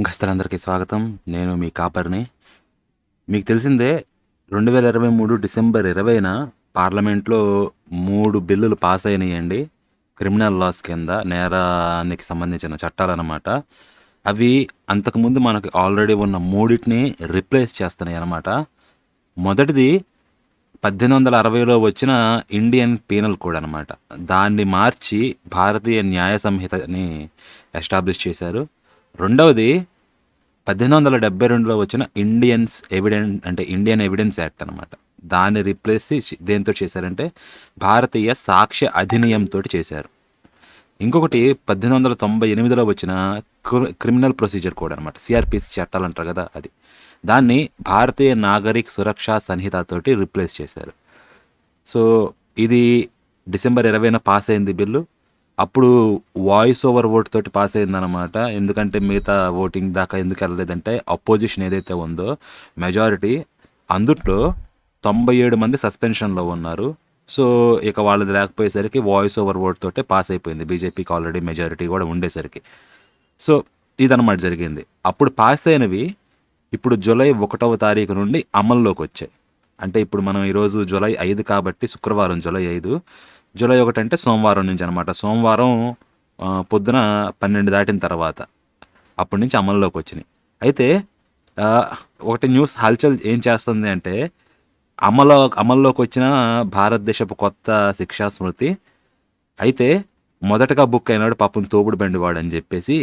గస్తలందరికీ స్వాగతం. నేను మీ కాపర్‌ని. మీకు తెలిసిందే 2023 డిసెంబర్ 20న పార్లమెంట్‌లో 3 బిల్లులు పాస్ అయినాయండి. క్రిమినల్ లాస్ కింద నేరానికి సంబంధించిన చట్టాలనమాట. అవి అంతకుముందు మనకి ఆల్రెడీ ఉన్న మూడిటిని రిప్లేస్ చేస్తున్నాయనమాట. మొదటిది 1860లో వచ్చిన ఇండియన్ పీనల్ కోడ్ అనమాట. దాన్ని మార్చి భారతీయ న్యాయ సంహితని ఎస్టాబ్లిష్ చేశారు. రెండవది 1872లో వచ్చిన ఇండియన్ ఎవిడెన్స్ యాక్ట్ అనమాట. దాన్ని రిప్లేస్ దేంతో చేశారంటే భారతీయ సాక్ష్య అధినియం తోటి చేశారు. ఇంకొకటి 1898లో వచ్చిన క్రిమినల్ ప్రొసీజర్ కోడ్ అనమాట. సిఆర్పిసి చట్టాలు అంటారు కదా, అది. దాన్ని భారతీయ నాగరిక్ సురక్షా సంహిత తోటి రిప్లేస్ చేశారు. సో ఇది డిసెంబర్ 20న పాస్ అయింది బిల్లు. అప్పుడు వాయిస్ ఓవర్ ఓట్ తోటి పాస్ అయిందనమాట. ఎందుకంటే మిగతా ఓటింగ్ దాకా ఎందుకు వెళ్ళలేదంటే అపోజిషన్ ఏదైతే ఉందో మెజారిటీ, అందుట్లో 97 మంది సస్పెన్షన్లో ఉన్నారు. సో ఇక వాళ్ళది లేకపోయేసరికి వాయిస్ ఓవర్ ఓట్ తోటే పాస్ అయిపోయింది. బీజేపీకి ఆల్రెడీ మెజారిటీ కూడా ఉండేసరికి. సో ఇదన్నమాట జరిగింది. అప్పుడు పాస్ అయినవి ఇప్పుడు జూలై 1వ తారీఖు నుండి అమల్లోకి వచ్చాయి. అంటే ఇప్పుడు మనం ఈరోజు జూలై 5 కాబట్టి శుక్రవారం జూలై 5, జూలై 1 అంటే సోమవారం నుంచి అనమాట. సోమవారం పొద్దున 12 దాటిన తర్వాత అప్పటి నుంచి అమల్లోకి వచ్చినాయి. అయితే ఒకటి న్యూస్ హల్చల్ ఏం చేస్తుంది అంటే అమల్లోకి వచ్చిన భారతదేశపు కొత్త శిక్షా స్మృతి అయితే మొదటగా బుక్ అయినాడు పాపం తోపుడు బండివాడు అని చెప్పేసి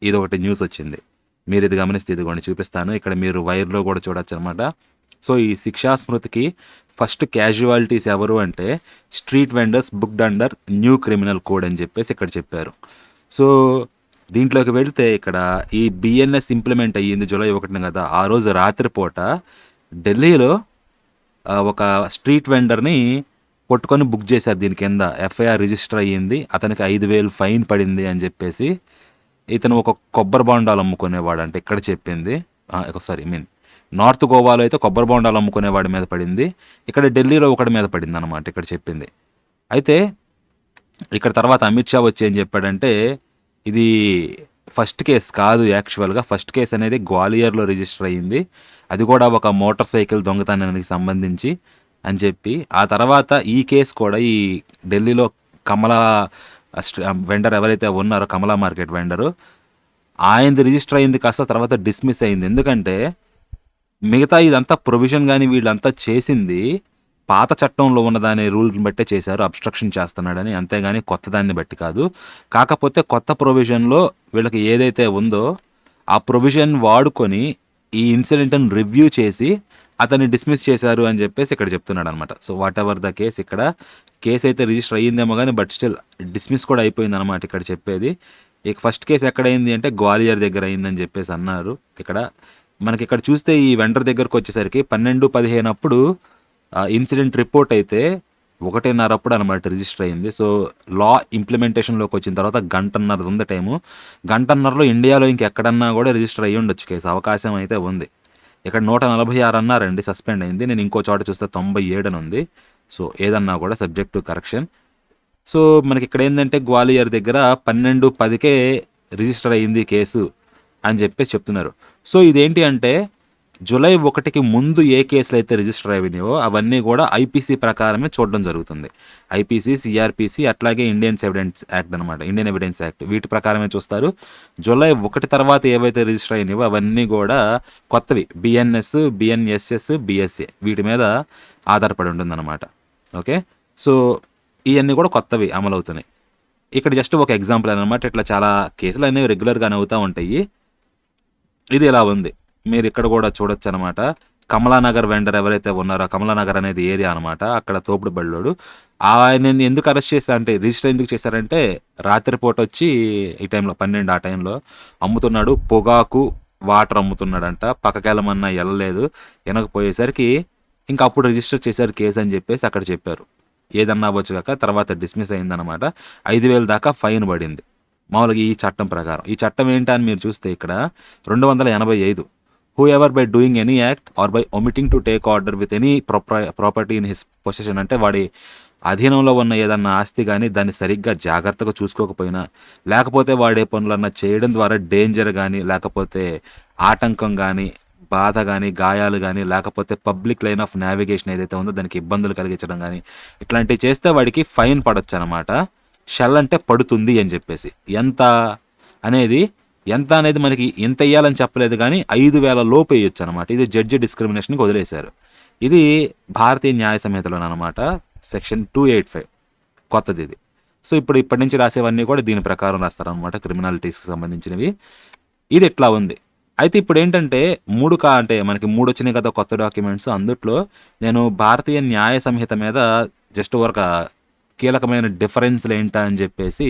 ఇది ఒకటి న్యూస్ వచ్చింది. మీరు ఇది గమనిస్తే ఇదిగోండి చూపిస్తాను. ఇక్కడ మీరు వైర్లో కూడా చూడొచ్చు అనమాట. సో ఈ శిక్షా స్మృతికి ఫస్ట్ క్యాజువాలిటీస్ ఎవరు అంటే street vendors booked under new criminal code అని చెప్పేసి ఇక్కడ చెప్పారు. సో దీంట్లోకి వెళ్తే ఇక్కడ ఈ బిఎన్ఎస్ ఇంప్లిమెంట్ అయ్యింది జూలై 1న కదా. ఆ రోజు రాత్రిపూట ఢిల్లీలో ఒక స్ట్రీట్ వెండర్ని కొట్టుకొని బుక్ చేశారు. దీని కింద ఎఫ్ఐఆర్ రిజిస్టర్ అయ్యింది. అతనికి 5,000 ఫైన్ పడింది అని చెప్పేసి. ఇతను ఒక కొబ్బరి బొండాలు అమ్ముకునేవాడు అంటే ఇక్కడ చెప్పింది. నార్త్ గోవాలో అయితే కొబ్బరి బొండాలు అమ్ముకునేవాడి మీద పడింది. ఇక్కడ ఢిల్లీలో ఒకటి మీద పడింది అనమాట ఇక్కడ చెప్పింది. అయితే ఇక్కడ తర్వాత అమిత్ షా వచ్చి ఏం చెప్పాడంటే ఇది ఫస్ట్ కేసు కాదు, యాక్చువల్గా ఫస్ట్ కేసు అనేది గ్వాలియర్లో రిజిస్టర్ అయ్యింది, అది కూడా ఒక మోటార్ సైకిల్ దొంగతనానికి సంబంధించి అని చెప్పి. ఆ తర్వాత ఈ కేసు కూడా ఈ ఢిల్లీలో కమలా వెండర్ ఎవరైతే ఉన్నారో కమలా మార్కెట్ వెండరు, ఆయనది రిజిస్టర్ అయింది కాస్త తర్వాత డిస్మిస్ అయింది. ఎందుకంటే మిగతా ఇదంతా ప్రొవిజన్ కానీ వీళ్ళంతా చేసింది పాత చట్టంలో ఉన్నదాని రూల్ని బట్టే చేశారు, అబ్స్ట్రక్షన్ చేస్తున్నాడని, అంతేగాని కొత్త దాన్ని బట్టి కాదు. కాకపోతే కొత్త ప్రొవిజన్లో వీళ్ళకి ఏదైతే ఉందో ఆ ప్రొవిజన్ వాడుకొని ఈ ఇన్సిడెంట్ని రివ్యూ చేసి అతన్ని డిస్మిస్ చేశారు అని చెప్పేసి ఇక్కడ చెప్తున్నాడు అనమాట. So what ever the case, ఇక్కడ కేసు అయితే రిజిస్టర్ అయ్యిందేమో కానీ బట్ స్టిల్ డిస్మిస్ కూడా అయిపోయింది అనమాట ఇక్కడ చెప్పేది. ఇక ఫస్ట్ కేసు ఎక్కడైంది అంటే గ్వాలియర్ దగ్గర అయిందని చెప్పేసి అన్నారు. ఇక్కడ మనకి ఇక్కడ చూస్తే ఈ వెండర్ దగ్గరకు వచ్చేసరికి 12:15 అప్పుడు ఇన్సిడెంట్ రిపోర్ట్ అయితే 1:30 అప్పుడు అనమాట రిజిస్టర్ అయింది. సో లా ఇంప్లిమెంటేషన్లోకి వచ్చిన తర్వాత 1:30 ఉంది టైము. 1:30లో ఇండియాలో ఇంకెక్కడన్నా కూడా రిజిస్టర్ అయ్యి ఉండొచ్చు కేసు, అవకాశం అయితే ఉంది. ఇక్కడ 146 అన్నారండి సస్పెండ్ అయింది. నేను ఇంకో చోట చూస్తే 97 అని ఉంది. సో ఏదన్నా కూడా సబ్జెక్ట్ టు కరెక్షన్. సో మనకి ఇక్కడ ఏంటంటే గ్వాలియర్ దగ్గర 12:10కే రిజిస్టర్ అయ్యింది కేసు అని చెప్పేసి చెప్తున్నారు. సో ఇదేంటి అంటే జూలై 1కి ముందు ఏ కేసులు అయితే రిజిస్టర్ అయినాయో అవన్నీ కూడా ఐపీసీ ప్రకారమే చూడడం జరుగుతుంది. ఐపీసీ, సిఆర్పిసి, అట్లాగే ఇండియన్ ఎవిడెన్స్ యాక్ట్ వీటి ప్రకారమే చూస్తారు. జూలై 1 తర్వాత ఏవైతే రిజిస్టర్ అయినాయో అవన్నీ కూడా కొత్తవి, బిఎన్ఎస్, బిఎన్ఎస్ఎస్, బిఎస్ఏ వీటి మీద ఆధారపడి ఉంటుందన్నమాట. ఓకే, సో ఇవన్నీ కూడా కొత్తవి అమలవుతున్నాయి. ఇక్కడ జస్ట్ ఒక ఎగ్జాంపుల్ అనమాట. ఇట్లా చాలా కేసులు అనేవి రెగ్యులర్గానే అవుతూ ఉంటాయి. ఇది ఎలా ఉంది మీరు ఇక్కడ కూడా చూడొచ్చు అనమాట. కమలానగర్ వెండర్ ఎవరైతే ఉన్నారో, కమలానగర్ అనేది ఏరియా అనమాట, అక్కడ తోపుడు బళ్ళోడు. ఆయన ఎందుకు అరెస్ట్ చేశారు అంటే రిజిస్టర్ ఎందుకు చేశారంటే రాత్రిపూట వచ్చి ఈ టైంలో 12 ఆ టైంలో అమ్ముతున్నాడు, పొగాకు వాటర్ అమ్ముతున్నాడంట. పక్కకెళ్ళమన్నా వెళ్ళలేదు, వెనకపోయేసరికి ఇంకా అప్పుడు రిజిస్టర్ చేశారు కేసు అని చెప్పేసి అక్కడ చెప్పారు. ఏదన్నా అవ్వచ్చు కాక తర్వాత డిస్మిస్ అయిందనమాట. 5,000 దాకా ఫైన్ పడింది మామూలుగా ఈ చట్టం ప్రకారం. ఈ చట్టం ఏంటని మీరు చూస్తే ఇక్కడ 285, whoever by doing any act or by omitting to take order with any property in his possession, అంటే వాడి అధీనంలో ఉన్న ఏదన్నా ఆస్తి కానీ దాన్ని సరిగ్గా జాగ్రత్తగా చూసుకోకపోయినా, లేకపోతే వాడే పనులన్నా చేయడం ద్వారా డేంజర్ కానీ, లేకపోతే ఆటంకం కానీ, బాధ కానీ, గాయాలు కానీ, లేకపోతే పబ్లిక్ లైన్ ఆఫ్ నావిగేషన్ ఏదైతే ఉందో దానికి ఇబ్బందులు కలిగించడం కానీ, ఇట్లాంటివి చేస్తే వాడికి ఫైన్ పడొచ్చు అనమాట. షెల్ అంటే పడుతుంది అని చెప్పేసి. ఎంత అనేది మనకి ఇంత ఇయ్యాలని చెప్పలేదు కానీ 5,000 లోపు వేయొచ్చు అనమాట. ఇది జడ్జి డిస్క్రిమినేషన్కి వదిలేశారు. ఇది భారతీయ న్యాయ సంహితలోనమాట, సెక్షన్ 285 కొత్తది ఇది. సో ఇప్పటి నుంచి రాసేవన్నీ కూడా దీని ప్రకారం రాస్తారనమాట, క్రిమినాలిటీస్కి సంబంధించినవి. ఇది ఇట్లా ఉంది. అయితే ఇప్పుడు ఏంటంటే అంటే మనకి 3 వచ్చినాయి కదా కొత్త డాక్యుమెంట్స్. అందుట్లో నేను భారతీయ న్యాయ సంహిత మీద జస్ట్ ఒక కీలకమైన డిఫరెన్స్లు ఏంటా అని చెప్పేసి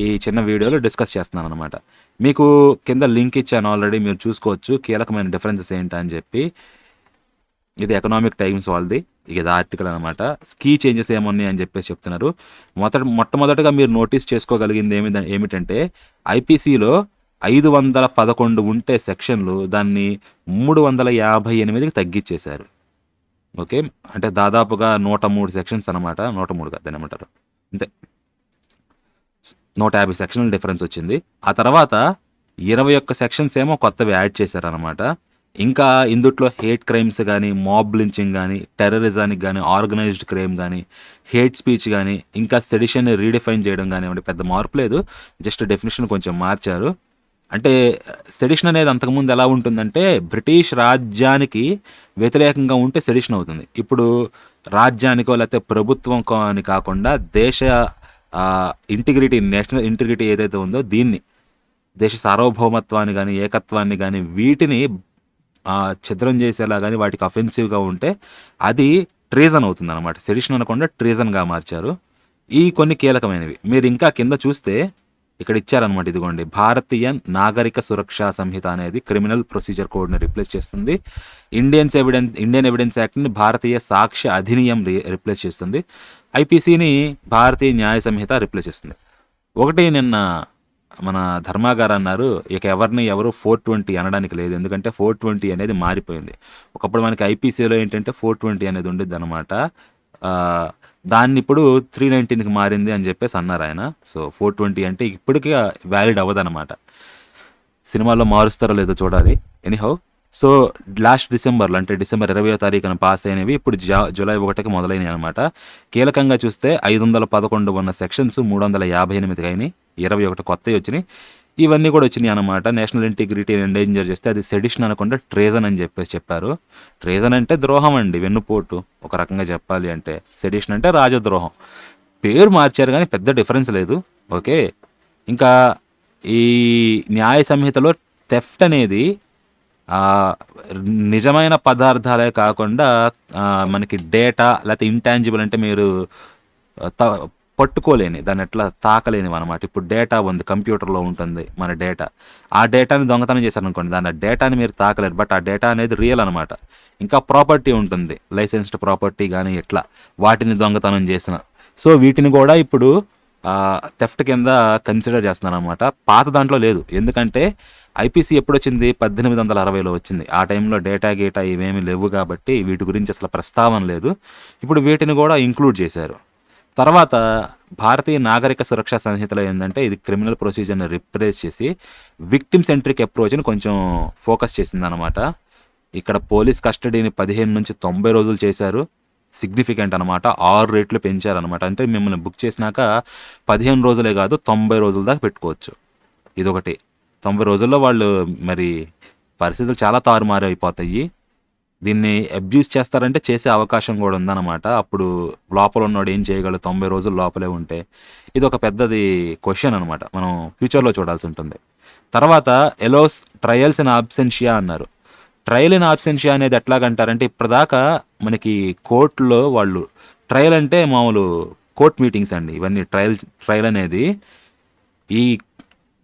ఈ చిన్న వీడియోలో డిస్కస్ చేస్తున్నాను అనమాట. మీకు కింద లింక్ ఇచ్చాను ఆల్రెడీ, మీరు చూసుకోవచ్చు కీలకమైన డిఫరెన్సెస్ ఏంటా అని చెప్పి. ఇది ఎకనామిక్ టైమ్స్ వాళ్ళది, ఇది ఆర్టికల్ అనమాట. కీ చేంజెస్ ఏమున్నాయి అని చెప్పేసి చెప్తున్నారు. మొట్టమొదటిగా మీరు నోటీస్ చేసుకోగలిగింది ఏమిటంటే ఐపీసీలో 511 ఉంటే సెక్షన్లు దాన్ని 358కి తగ్గించేశారు. ఓకే, అంటే దాదాపుగా 103 సెక్షన్స్ అనమాట. 103 కాదు దాన్ని ఏమంటారు, అంతే 150 సెక్షన్ల డిఫరెన్స్ వచ్చింది. ఆ తర్వాత 21 సెక్షన్స్ ఏమో కొత్తవి యాడ్ చేశారనమాట. ఇంకా ఇందుట్లో హేట్ క్రైమ్స్ కానీ, మాబ్ లించింగ్ కానీ, టెర్రరిజానికి కానీ, ఆర్గనైజ్డ్ క్రైమ్ కానీ, హేట్ స్పీచ్ కానీ, ఇంకా సెడిషన్ని రీడిఫైన్ చేయడం కానివ్వండి, పెద్ద మార్పు లేదు, జస్ట్ డెఫినేషన్ కొంచెం మార్చారు. అంటే సెడిషన్ అనేది అంతకుముందు ఎలా ఉంటుందంటే బ్రిటిష్ రాజ్యానికి వ్యతిరేకంగా ఉంటే సెడిషన్ అవుతుంది. ఇప్పుడు రాజ్యానికో లేకపోతే ప్రభుత్వం అని కాకుండా దేశ ఇంటిగ్రిటీ, నేషనల్ ఇంటిగ్రిటీ ఏదైతే ఉందో దీన్ని, దేశ సార్వభౌమత్వాన్ని కానీ, ఏకత్వాన్ని కానీ, వీటిని ఛిద్రం చేసేలా కానీ వాటికి అఫెన్సివ్గా ఉంటే అది ట్రీజన్ అవుతుంది అనమాట. సెడిషన్ అనకుండా ట్రీజన్గా మార్చారు. ఈ కొన్ని కీలకమైనవి మీరు ఇంకా కింద చూస్తే ఇక్కడ ఇచ్చారనమాట. ఇదిగోండి, భారతీయ నాగరిక సురక్షా సంహిత అనేది క్రిమినల్ ప్రొసీజర్ కోడ్ని రిప్లేస్ చేస్తుంది. ఇండియన్ ఎవిడెన్స్ యాక్ట్ని భారతీయ సాక్ష్య అధినియం రిప్లేస్ చేస్తుంది. ఐపీసీని భారతీయ న్యాయ సంహిత రిప్లేస్ చేస్తుంది. ఒకటి నిన్న మన ధర్మా గారు అన్నారు, ఇక ఎవరు 420 అనడానికి లేదు, ఎందుకంటే 420 అనేది మారిపోయింది. ఒకప్పుడు మనకి ఐపీసీలో ఏంటంటే 420 అనేది ఉండేది అనమాట. దాన్ని ఇప్పుడు 319కి మారింది అని చెప్పేసి అన్నారు ఆయన. సో 420 అంటే ఇప్పటికీ వ్యాలిడ్ అవ్వదన్నమాట. సినిమాల్లో మారుస్తారో లేదో చూడాలి. ఎనీహౌ, సో లాస్ట్ డిసెంబర్లో అంటే డిసెంబర్ 20వ తారీఖున పాస్ అయినవి ఇప్పుడు జూలై 1కి మొదలైనవి అనమాట. కీలకంగా చూస్తే 511 ఉన్న సెక్షన్స్ 358 అయినాయి, 21 కొత్తవి వచ్చినాయి. ఇవన్నీ కూడా వచ్చినాయి అనమాట. నేషనల్ ఇంటిగ్రిటీ ఎండేంజర్ చేస్తే అది సెడిషన్ అనకుండా ట్రేజన్ అని చెప్పేసి చెప్పారు. ట్రేజన్ అంటే ద్రోహం అండి, వెన్నుపోటు ఒక రకంగా చెప్పాలి అంటే. సెడిషన్ అంటే రాజద్రోహం. పేరు మార్చారు కానీ పెద్ద డిఫరెన్స్ లేదు. ఓకే, ఇంకా ఈ న్యాయ సంహితలో థెఫ్ట్ అనేది నిజమైన పదార్థాలే కాకుండా మనకి డేటా లేకపోతే ఇంటాంజిబుల్ అంటే మీరు పట్టుకోలేని, దాన్ని ఎట్లా తాకలేనివి అనమాట. ఇప్పుడు డేటా ఉంది, కంప్యూటర్లో ఉంటుంది మన డేటా. ఆ డేటాని దొంగతనం చేశారనుకోండి, దాని డేటాని మీరు తాకలేరు, బట్ ఆ డేటా అనేది రియల్ అనమాట. ఇంకా ప్రాపర్టీ ఉంటుంది, లైసెన్స్డ్ ప్రాపర్టీ కానీ ఇట్లా, వాటిని దొంగతనం చేసిన. సో వీటిని కూడా ఇప్పుడు థెఫ్ట్ కింద కన్సిడర్ చేస్తున్నారు అనమాట. పాత దాంట్లో లేదు, ఎందుకంటే ఐపీసీ ఎప్పుడు వచ్చింది, 1860లో వచ్చింది. ఆ టైంలో డేటా ఇవేమీ లేవు కాబట్టి వీటి గురించి అసలు ప్రస్తావన లేదు. ఇప్పుడు వీటిని కూడా ఇంక్లూడ్ చేశారు. తర్వాత భారతీయ నాగరిక సురక్షా సంహితలో ఏంటంటే ఇది క్రిమినల్ ప్రొసీజర్ని రిప్లేస్ చేసి విక్టిమ్ సెంట్రిక్ అప్రోచ్ని కొంచెం ఫోకస్ చేసింది అనమాట. ఇక్కడ పోలీస్ కస్టడీని 15 నుంచి 90 రోజులు చేశారు. సిగ్నిఫికెంట్ అనమాట, 6 రేట్లు పెంచారనమాట. అంటే మిమ్మల్ని బుక్ చేసినాక 15 రోజులే కాదు 90 రోజుల దాకా పెట్టుకోవచ్చు. ఇదొకటి. 90 రోజుల్లో వాళ్ళు మరి పరిస్థితులు చాలా తారుమారు అయిపోతాయి. దీన్ని అబ్యూస్ చేస్తారంటే చేసే అవకాశం కూడా ఉందన్నమాట. అప్పుడు లోపల ఉన్నవాడు ఏం చేయగలడు 90 రోజులు లోపలే ఉంటే? ఇది ఒక పెద్దది క్వశ్చన్ అనమాట, మనం ఫ్యూచర్లో చూడాల్సి ఉంటుంది. తర్వాత ఎలోస్ ట్రయల్స్ ఇన్ ఆబ్సెన్షియా అన్నారు. ట్రయల్ ఇన్ ఆబ్సెన్షియా అనేది ఎట్లాగంటారంటే ఇప్పటిదాకా మనకి కోర్టులో వాళ్ళు ట్రయల్ అంటే మామూలు కోర్ట్ మీటింగ్స్ అండి ఇవన్నీ. ట్రయల్ అనేది ఈ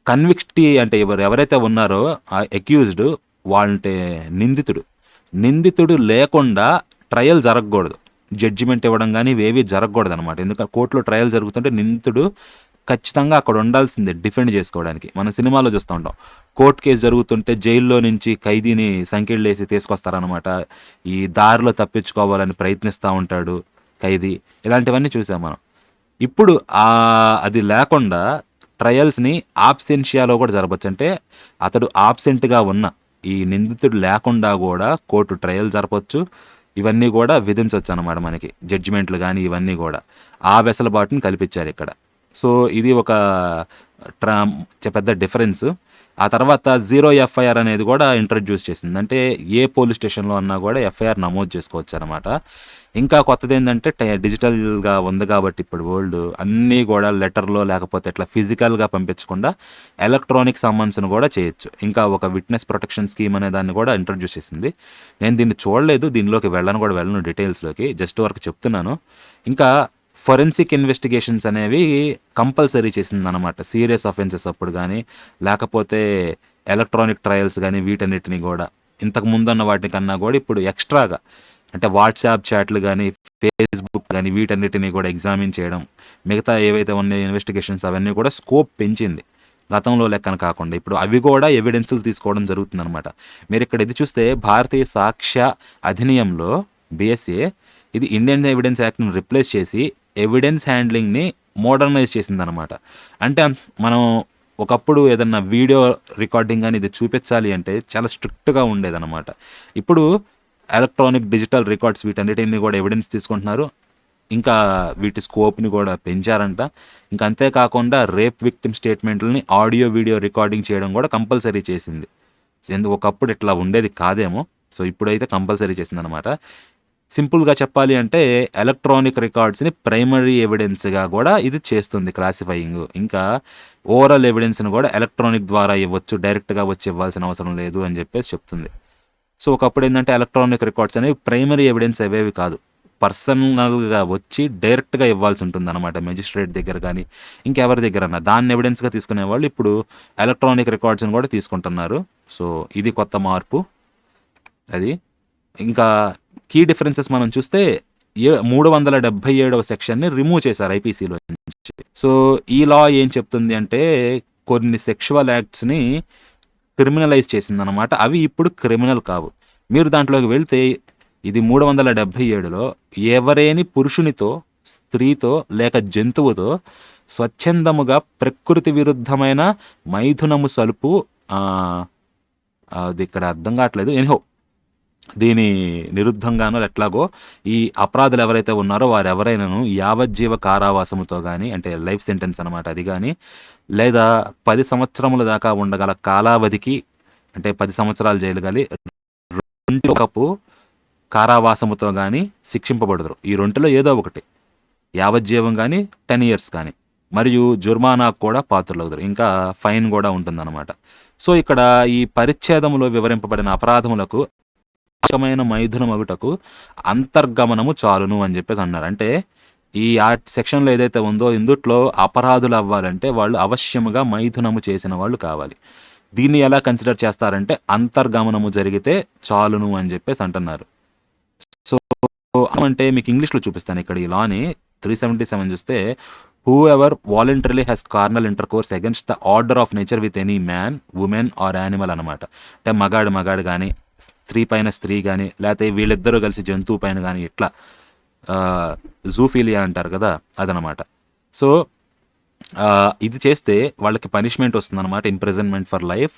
కన్విక్టీ అంటే ఎవరైతే ఉన్నారో అక్యూజ్డ్ వాళ్ళంటే నిందితుడు లేకుండా ట్రయల్ జరగకూడదు, జడ్జిమెంట్ ఇవ్వడం కానీ ఇవేవి జరగకూడదు అనమాట. ఎందుకంటే కోర్టులో ట్రయల్ జరుగుతుంటే నిందితుడు ఖచ్చితంగా అక్కడ ఉండాల్సిందే డిఫెండ్ చేసుకోవడానికి. మనం సినిమాలో చూస్తూ ఉంటాం, కోర్టు కేసు జరుగుతుంటే జైల్లో నుంచి ఖైదీని సంకెళ్ళేసి తీసుకొస్తారనమాట. ఈ దారిలో తప్పించుకోవాలని ప్రయత్నిస్తూ ఉంటాడు, ఖైదీ ఇలాంటివన్నీ చూసాం మనం. ఇప్పుడు అది లేకుండా ట్రయల్స్ని ఆబ్సెన్షియాలో కూడా జరపచ్చు. అంటే అతడు ఆబ్సెంట్గా ఉన్న ఈ నిందితుడు లేకుండా కూడా కోర్టు ట్రయల్ జరపచ్చు, ఇవన్నీ కూడా విధించవచ్చు అనమాట మనకి, జడ్జిమెంట్లు కానీ ఇవన్నీ కూడా ఆ వెసులుబాటుని కల్పించారు ఇక్కడ. సో ఇది ఒక ట్రా పెద్ద డిఫరెన్స్. ఆ తర్వాత జీరో ఎఫ్ఐఆర్ అనేది కూడా ఇంట్రడ్యూస్ చేసింది. అంటే ఏ పోలీస్ స్టేషన్లో అన్నా కూడా ఎఫ్ఐఆర్ నమోదు చేసుకోవచ్చు అనమాట. ఇంకా కొత్తది ఏంటంటే డిజిటల్గా ఉంది కాబట్టి ఇప్పుడు వరల్డ్ అన్నీ కూడా లెటర్లో లేకపోతే ఇట్లా ఫిజికల్గా పంపించకుండా ఎలక్ట్రానిక్ సమ్మన్స్ను కూడా చేయొచ్చు. ఇంకా ఒక విట్నెస్ ప్రొటెక్షన్ స్కీమ్ అనే దాన్ని కూడా ఇంట్రడ్యూస్ చేసింది. నేను దీన్ని చూడలేదు, దీనిలోకి వెళ్ళను డీటెయిల్స్లోకి, జస్ట్ వరకు చెప్తున్నాను. ఇంకా ఫొరెన్సిక్ ఇన్వెస్టిగేషన్స్ అనేవి కంపల్సరీ చేసింది అనమాట. సీరియస్ అఫెన్సెస్ అప్పుడు కానీ లేకపోతే ఎలక్ట్రానిక్ ట్రయల్స్ కానీ వీటన్నిటిని కూడా ఇంతకు ముందున్న వాటికన్నా కూడా ఇప్పుడు ఎక్స్ట్రాగా, అంటే వాట్సాప్ చాట్లు కానీ ఫేస్బుక్ కానీ వీటన్నిటిని కూడా ఎగ్జామిన్ చేయడం, మిగతా ఏవైతే ఉన్నాయో ఇన్వెస్టిగేషన్స్ అవన్నీ కూడా స్కోప్ పెంచింది. గతంలో లెక్కన కాకుండా ఇప్పుడు అవి కూడా ఎవిడెన్సులు తీసుకోవడం జరుగుతుందన్నమాట. మీరు ఇక్కడ ఇది చూస్తే భారతీయ సాక్ష్య అధినియంలో బిఎస్ఏ ఇది ఇండియన్ ఎవిడెన్స్ యాక్ట్ని రిప్లేస్ చేసి ఎవిడెన్స్ హ్యాండ్లింగ్ని మోడర్నైజ్ చేసిందనమాట. అంటే మనం ఒకప్పుడు ఏదన్నా వీడియో రికార్డింగ్ అని ఇది చూపించాలి అంటే చాలా స్ట్రిక్ట్గా ఉండేదన్నమాట. ఇప్పుడు ఎలక్ట్రానిక్ డిజిటల్ రికార్డ్స్ వీటన్నిటిని కూడా ఎవిడెన్స్ తీసుకుంటున్నారు. ఇంకా వీటి స్కోప్ని కూడా పెంచారంట. ఇంకా అంతేకాకుండా రేప్ విక్టిమ్ స్టేట్మెంట్లని ఆడియో వీడియో రికార్డింగ్ చేయడం కూడా కంపల్సరీ చేసింది. ఎందుకు ఒకప్పుడు ఇట్లా ఉండేది కాదేమో, సో ఇప్పుడైతే కంపల్సరీ చేసిందనమాట. సింపుల్గా చెప్పాలి అంటే ఎలక్ట్రానిక్ రికార్డ్స్ని ప్రైమరీ ఎవిడెన్స్గా కూడా ఇది చేస్తుంది క్లాసిఫైయింగ్. ఇంకా ఓవరాల్ ఎవిడెన్స్ని కూడా ఎలక్ట్రానిక్ ద్వారా ఇవ్వచ్చు, డైరెక్ట్గా వచ్చి ఇవ్వాల్సిన అవసరం లేదు అని చెప్పేసి చెప్తుంది. సో ఒకప్పుడు ఏంటంటే ఎలక్ట్రానిక్ రికార్డ్స్ అనేవి ప్రైమరీ ఎవిడెన్స్ అవేవి కాదు, పర్సనల్గా వచ్చి డైరెక్ట్గా ఇవ్వాల్సి ఉంటుంది అనమాట, మెజిస్ట్రేట్ దగ్గర కానీ ఇంకెవరి దగ్గరన్నా. దాన్ని ఎవిడెన్స్గా తీసుకునే వాళ్ళు ఇప్పుడు ఎలక్ట్రానిక్ రికార్డ్స్ని కూడా తీసుకుంటున్నారు. సో ఇది కొత్త మార్పు. అది ఇంకా కీ డిఫరెన్సెస్ మనం చూస్తే 377వ సెక్షన్ని రిమూవ్ చేశారు ఐపీసీలో నుంచి. సో ఈ లా ఏం చెప్తుంది అంటే కొన్ని సెక్షువల్ యాక్ట్స్ని క్రిమినలైజ్ చేసిందనమాట. అవి ఇప్పుడు క్రిమినల్ కావు. మీరు దాంట్లోకి వెళ్తే ఇది 377లో ఎవరేని పురుషునితో, స్త్రీతో లేక జంతువుతో స్వచ్ఛందముగా ప్రకృతి విరుద్ధమైన మైథునము సలుపు, అది ఇక్కడ అర్థం కావట్లేదు, ఎనిహో దీని నిరుద్ధంగానో ఎట్లాగో ఈ అపరాధులు ఎవరైతే ఉన్నారో వారు ఎవరైనాను యావజ్జీవ కారావాసముతో కానీ, అంటే లైఫ్ సెంటెన్స్ అనమాట అది కానీ, లేదా 10 సంవత్సరముల దాకా ఉండగల కాలావధికి, అంటే 10 సంవత్సరాలు జైలు కానీ, 2 కప్పు కారావాసముతో కానీ శిక్షింపబడదురు. ఈ రెండులో ఏదో ఒకటి, యావజ్జీవం కానీ 10 years కానీ, మరియు జుర్మానాకు కూడా పాత్రులవుతారు. ఇంకా ఫైన్ కూడా ఉంటుందన్నమాట. సో ఇక్కడ ఈ పరిచ్ఛేదములో వివరింపబడిన అపరాధములకు మైన మైథునమగుటకు అంతర్గమనము చాలును అని చెప్పేసి అన్నారు. అంటే ఈ సెక్షన్లో ఏదైతే ఉందో ఇందుట్లో అపరాధులు అవ్వాలంటే వాళ్ళు అవశ్యముగా మైథునము చేసిన వాళ్ళు కావాలి. దీన్ని ఎలా కన్సిడర్ చేస్తారంటే అంతర్గమనము జరిగితే చాలును అని చెప్పేసి అంటున్నారు. సో అంటే మీకు ఇంగ్లీష్లో చూపిస్తాను. ఇక్కడ ఈ లాని 377 చూస్తే who ever voluntarily has carnal intercourse against the order of nature with any man, women or animal అనమాట. అంటే మగాడు కానీ, స్త్రీ పైన స్త్రీ కానీ, లేకపోతే వీళ్ళిద్దరూ కలిసి జంతువు పైన కానీ, ఇట్లా జూఫీలియా అంటారు కదా అదనమాట. సో ఇది చేస్తే వాళ్ళకి పనిష్మెంట్ వస్తుందన్నమాట, imprisonment for life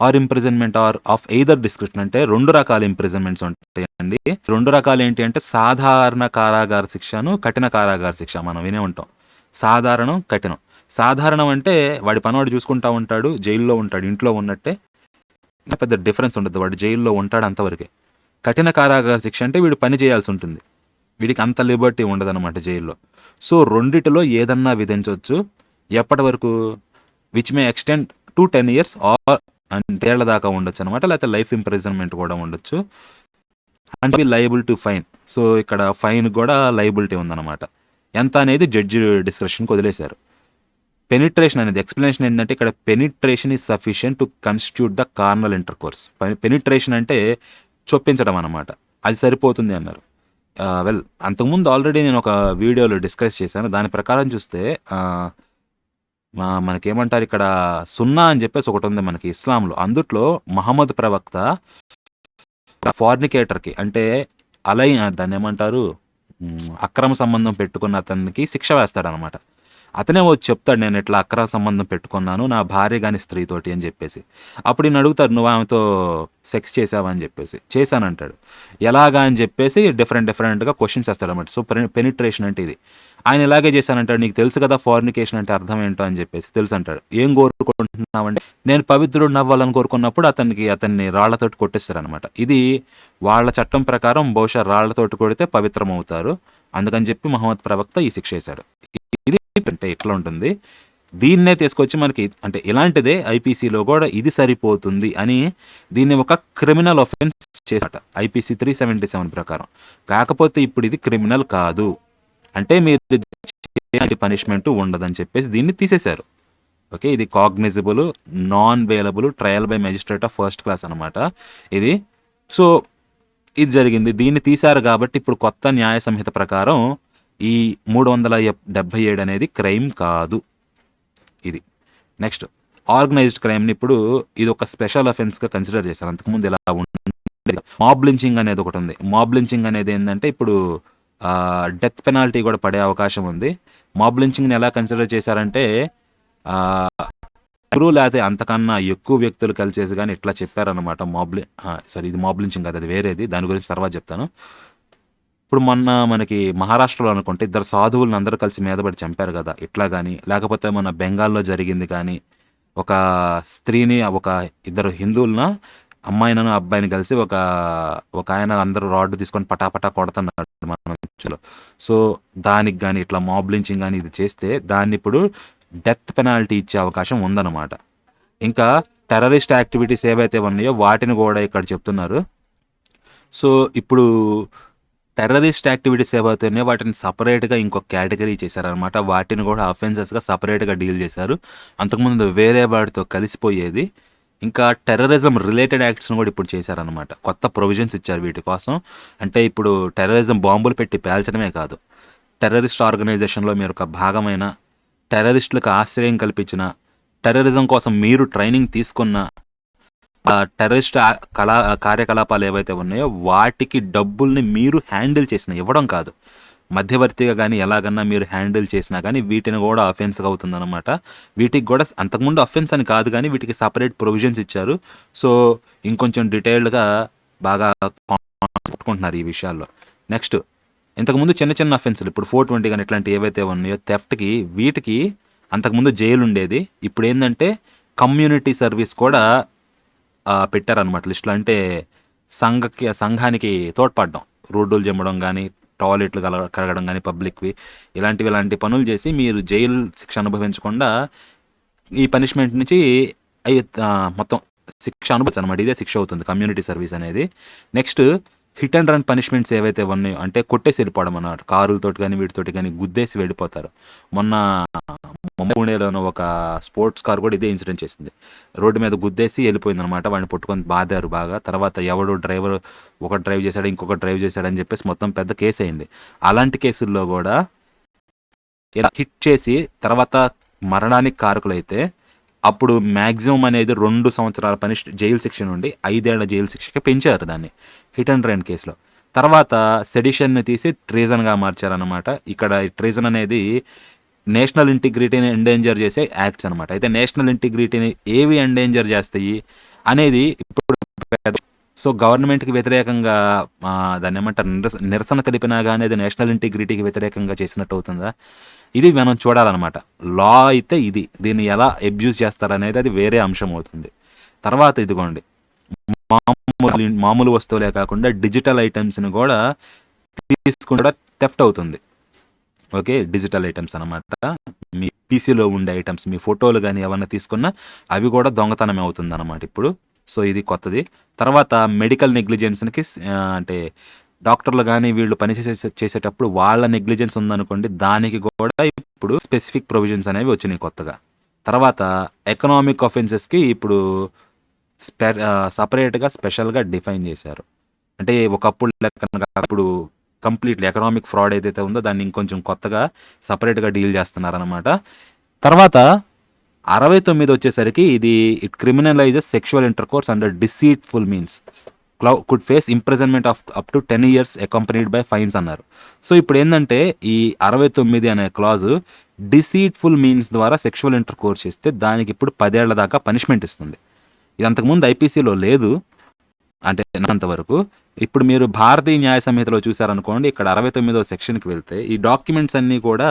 or imprisonment or of either description. అంటే 2 రకాల ఇంప్రిజన్మెంట్స్ ఉంటాయండి. 2 రకాలు ఏంటి అంటే సాధారణ కారాగార శిక్షను, కఠిన కారాగార శిక్ష. మనం వినే ఉంటాం సాధారణం, కఠినం. సాధారణం అంటే వాడి పనివాడు చూసుకుంటా ఉంటాడు, జైల్లో ఉంటాడు, ఇంట్లో ఉన్నట్టే, పెద్ద డిఫరెన్స్ ఉండదు, వాడు జైల్లో ఉంటాడు అంతవరకే. కఠిన కారాగార శిక్ష అంటే వీడు పని చేయాల్సి ఉంటుంది, వీడికి అంత లిబర్టీ ఉండదు అనమాట జైల్లో. సో రెండిటిలో ఏదన్నా విధించవచ్చు. ఎప్పటి వరకు? Which may extend to 10 years or అంటే ఏళ్ల దాకా ఉండొచ్చు అనమాట, లేకపోతే లైఫ్ ఇంప్రిజన్మెంట్ కూడా ఉండొచ్చు. అంటే లయబుల్ టు ఫైన్. సో ఇక్కడ ఫైన్ కూడా లయబిలిటీ ఉందన్నమాట. ఎంత అనేది జడ్జి డిస్క్రిప్షన్కి వదిలేశారు. పెనిట్రేషన్ అనేది ఎక్స్ప్లెనేషన్ ఏంటంటే ఇక్కడ penetration is sufficient to constitute the carnal intercourse. Penetration అంటే చొప్పించడం అనమాట, అది సరిపోతుంది అన్నారు. వెల్ అంతకుముందు ఆల్రెడీ నేను ఒక వీడియోలో డిస్కస్ చేశాను. దాని ప్రకారం చూస్తే మనకేమంటారు ఇక్కడ సున్నా అని చెప్పేసి ఒకటి ఉంది మనకి ఇస్లాంలో. అందుట్లో మహమ్మద్ ప్రవక్త ఫార్నికేటర్కి, అంటే దాన్ని ఏమంటారు, అక్రమ సంబంధం పెట్టుకున్న అతనికి శిక్ష వేస్తాడనమాట. అతనే వచ్చి చెప్తాడు, నేను ఇట్లా అక్రమ సంబంధం పెట్టుకున్నాను నా భార్య గాని స్త్రీతోటి అని చెప్పేసి. అప్పుడు ఈయన అడుగుతారు, నువ్వు ఆమెతో సెక్స్ చేసావా అని చెప్పేసి. చేశానంటాడు. ఎలాగా అని చెప్పేసి డిఫరెంట్గా క్వశ్చన్స్ వేస్తాడనమాట. సో పెనిట్రేషన్ అంటే ఇది. ఆయన ఇలాగే చేశానంటాడు. నీకు తెలుసు కదా ఫార్నికేషన్ అంటే అర్థం ఏంటో అని చెప్పేసి. తెలుసు అంటాడు. ఏం కోరుకుంటున్నావంటే, నేను పవిత్రుడు నవ్వాలని కోరుకున్నప్పుడు అతన్ని రాళ్లతోటి కొట్టేస్తారనమాట. ఇది వాళ్ళ చట్టం ప్రకారం బహుశా రాళ్లతోటి కొడితే పవిత్రం అవుతారు. అందుకని చెప్పి మహమ్మద్ ప్రవక్త ఈ శిక్ష వేశాడు. ఇది అంటే ఇట్లా ఉంటుంది. దీన్నే తీసుకొచ్చి మనకి అంటే ఇలాంటిదే ఐపీసీలో కూడా ఇది సరిపోతుంది అని దీన్ని ఒక క్రిమినల్ ఒఫెన్స్ చేశాట ఐపీసీ 377 ప్రకారం. కాకపోతే ఇప్పుడు ఇది క్రిమినల్ కాదు, అంటే మీరు పనిష్మెంట్ ఉండదని చెప్పేసి దీన్ని తీసేశారు. ఓకే, ఇది cognisable non వేలబుల్ trial by magistrate of first class అనమాట ఇది. సో ఇది జరిగింది, దీన్ని తీశారు కాబట్టి ఇప్పుడు కొత్త న్యాయ సంహిత ప్రకారం ఈ 377 అనేది క్రైమ్ కాదు. ఇది నెక్స్ట్ ఆర్గనైజ్డ్ క్రైమ్ని ఇప్పుడు ఇది ఒక స్పెషల్ అఫెన్స్గా కన్సిడర్ చేశారు. అంతకుముందు ఇలా ఉండేది. మాబ్ లించింగ్ అనేది ఒకటి ఉంది. మాబ్ లించింగ్ అనేది ఏంటంటే ఇప్పుడు డెత్ పెనాల్టీ కూడా పడే అవకాశం ఉంది. మాబ్ లించింగ్ని ఎలా కన్సిడర్ చేశారంటే లేకపోతే అంతకన్నా ఎక్కువ వ్యక్తులు కలిసేసి కానీ ఇట్లా చెప్పారనమాట. ఇది మాబ్ లించింగ్ కాదు, అది వేరేది, దాని గురించి తర్వాత చెప్తాను. ఇప్పుడు మొన్న మనకి మహారాష్ట్రలో అనుకుంటే ఇద్దరు సాధువులను అందరూ కలిసి మీదపడి చంపారు కదా, ఇట్లా కానీ లేకపోతే మన బెంగాల్లో జరిగింది కానీ ఒక స్త్రీని ఇద్దరు హిందువులను అమ్మాయినను అబ్బాయిని కలిసి ఒక ఆయన అందరూ రాడ్డు తీసుకొని పటాపటా కొడుతున్నాడు మన చర్చలో. సో దానికి కానీ ఇట్లా మాబ్ లించింగ్ కానీ ఇది చేస్తే దాన్ని ఇప్పుడు డెత్ పెనాల్టీ ఇచ్చే అవకాశం ఉందన్నమాట. ఇంకా టెర్రరిస్ట్ యాక్టివిటీస్ ఏవైతే ఉన్నాయో వాటిని కూడా ఇక్కడ చెప్తున్నారు. సో ఇప్పుడు టెర్రరిస్ట్ యాక్టివిటీస్ ఏవైతే ఉన్నాయో వాటిని సపరేట్గా ఇంకొక కేటగిరీ చేశారనమాట. వాటిని కూడా అఫెన్సెస్గా సపరేట్గా డీల్ చేశారు. అంతకుముందు వేరే వాటితో కలిసిపోయేది. ఇంకా టెర్రరిజం రిలేటెడ్ యాక్ట్స్ని కూడా ఇప్పుడు చేశారనమాట. కొత్త ప్రొవిజన్స్ ఇచ్చారు వీటి కోసం. అంటే ఇప్పుడు టెర్రరిజం బాంబులు పెట్టి పేల్చడమే కాదు, టెర్రరిస్ట్ ఆర్గనైజేషన్లో మీరు ఒక భాగమైన, టెర్రరిస్టులకు ఆశ్రయం కల్పించిన, టెర్రరిజం కోసం మీరు ట్రైనింగ్ తీసుకున్న టెర్రరిస్ట్ కార్యకలాపాలు ఏవైతే ఉన్నాయో వాటికి డబ్బుల్ని మీరు హ్యాండిల్ చేసిన, ఇవ్వడం కాదు, మధ్యవర్తిగా కానీ ఎలాగన్నా మీరు హ్యాండిల్ చేసినా కానీ వీటిని కూడా అఫెన్స్గా అవుతుందన్నమాట. వీటికి కూడా అంతకుముందు అఫెన్స్ అని కాదు కానీ వీటికి సపరేట్ ప్రొవిజన్స్ ఇచ్చారు. సో ఇంకొంచెం డీటెయిల్డ్గా బాగా పట్టుకుంటున్నారు ఈ విషయాల్లో. నెక్స్ట్ ఇంతకుముందు చిన్న చిన్న అఫెన్సులు, ఇప్పుడు 420 కానీ ఇట్లాంటివి ఏవైతే ఉన్నాయో థెఫ్ట్కి, వీటికి అంతకుముందు జైలు ఉండేది. ఇప్పుడు ఏంటంటే కమ్యూనిటీ సర్వీస్ కూడా పెట్టారనమాట లిస్టులో. అంటే సంఘానికి తోడ్పడడం, రోడ్డులు జమ్మడం కానీ టాయిలెట్లు కడగడం కానీ పబ్లిక్వి ఇలాంటి పనులు చేసి మీరు జైలు శిక్ష అనుభవించకుండా ఈ పనిష్మెంట్ నుంచి మొత్తం శిక్ష అనుభవించు అనమాట. ఇదే శిక్ష అవుతుంది కమ్యూనిటీ సర్వీస్ అనేది. Next hit and run punishments ఏవైతే ఉన్నాయో, అంటే కొట్టేసి వెళ్ళిపోవడం అన్నమాట. కారులతోటి కానీ వీటితోటి కానీ గుద్దేసి వెళ్ళిపోతారు. మొన్న పూణేలోనూ ఒక స్పోర్ట్స్ కార్ కూడా ఇదే ఇన్సిడెంట్ చేసింది. రోడ్డు మీద గుద్దేసి వెళ్ళిపోయింది అనమాట. వాడిని పట్టుకొని బాదారు బాగా. తర్వాత ఎవడు డ్రైవర్ ఒక డ్రైవ్ చేశాడు, ఇంకొక డ్రైవ్ చేశాడని చెప్పేసి మొత్తం పెద్ద కేసు అయింది. అలాంటి కేసుల్లో కూడా ఇలా హిట్ చేసి తర్వాత మరణానికి కారకులైతే అప్పుడు మ్యాక్సిమం అనేది 2 సంవత్సరాల జైలు శిక్ష నుండి 5 ఏళ్ల జైలు శిక్షకి పెంచారు దాన్ని హిట్ అండ్ రన్ కేసులో. తర్వాత సెడిషన్ని తీసి ట్రీజన్గా మార్చారనమాట. ఇక్కడ ట్రీజన్ అనేది నేషనల్ ఇంటిగ్రిటీని ఎండేంజర్ చేసే యాక్ట్స్ అనమాట. అయితే నేషనల్ ఇంటిగ్రిటీని ఏవి ఎండేంజర్ చేస్తాయి అనేది ఇప్పుడు సో గవర్నమెంట్కి వ్యతిరేకంగా దాన్ని ఏమంటారు నిరసన తెలిపినా కానీ అది నేషనల్ ఇంటిగ్రిటీకి వ్యతిరేకంగా చేసినట్టు అవుతుందా, ఇది మనం చూడాలన్నమాట. లా అయితే ఇది, దీన్ని ఎలా అబ్యూజ్ చేస్తారనేది అది వేరే అంశం అవుతుంది. తర్వాత ఇదిగోండి మామూలు వస్తువులే కాకుండా డిజిటల్ ఐటమ్స్ని కూడా తీసుకుంటే థెఫ్ట్ అవుతుంది. ఓకే, డిజిటల్ ఐటమ్స్ అనమాట. మీ పీసీలో ఉండే ఐటమ్స్, మీ ఫోటోలు కానీ ఏమన్నా తీసుకున్నా అవి కూడా దొంగతనమే అవుతుంది అనమాట ఇప్పుడు. సో ఇది కొత్తది. తర్వాత మెడికల్ నెగ్లిజెన్స్కి అంటే డాక్టర్లు కానీ వీళ్ళు పని చేసేటప్పుడు వాళ్ళ నెగ్లిజెన్స్ ఉందనుకోండి, దానికి కూడా ఇప్పుడు స్పెసిఫిక్ ప్రొవిజన్స్ అనేవి వచ్చినాయి కొత్తగా. తర్వాత ఎకనామిక్ ఆఫెన్సెస్కి ఇప్పుడు సపరేట్గా స్పెషల్గా డిఫైన్ చేశారు. అంటే ఒకప్పుడు లెక్కన ఇప్పుడు కంప్లీట్లీ ఎకనామిక్ ఫ్రాడ్ ఏదైతే ఉందో దాన్ని ఇంకొంచెం కొత్తగా సపరేట్గా డీల్ చేస్తున్నారనమాట. తర్వాత 69 వచ్చేసరికి ఇది it criminalises sexual intercourse under deceitful means. Could face imprisonment of up to 10 years accompanied by fines అన్నారు. సో ఇప్పుడు ఏంటంటే ఈ 69 అనే క్లాజు డిసీట్ఫుల్ మీన్స్ ద్వారా సెక్షువల్ ఇంటర్ కోర్స్ చేస్తే దానికి ఇప్పుడు 10 ఏళ్ల దాకా పనిష్మెంట్ ఇస్తుంది. ఇది అంతకుముందు ఐపీసీలో లేదు, అంటే అంతవరకు. ఇప్పుడు మీరు భారతీయ న్యాయ సంహితలో చూసారనుకోండి, ఇక్కడ 69వ సెక్షన్కి వెళ్తే ఈ డాక్యుమెంట్స్ అన్నీ కూడా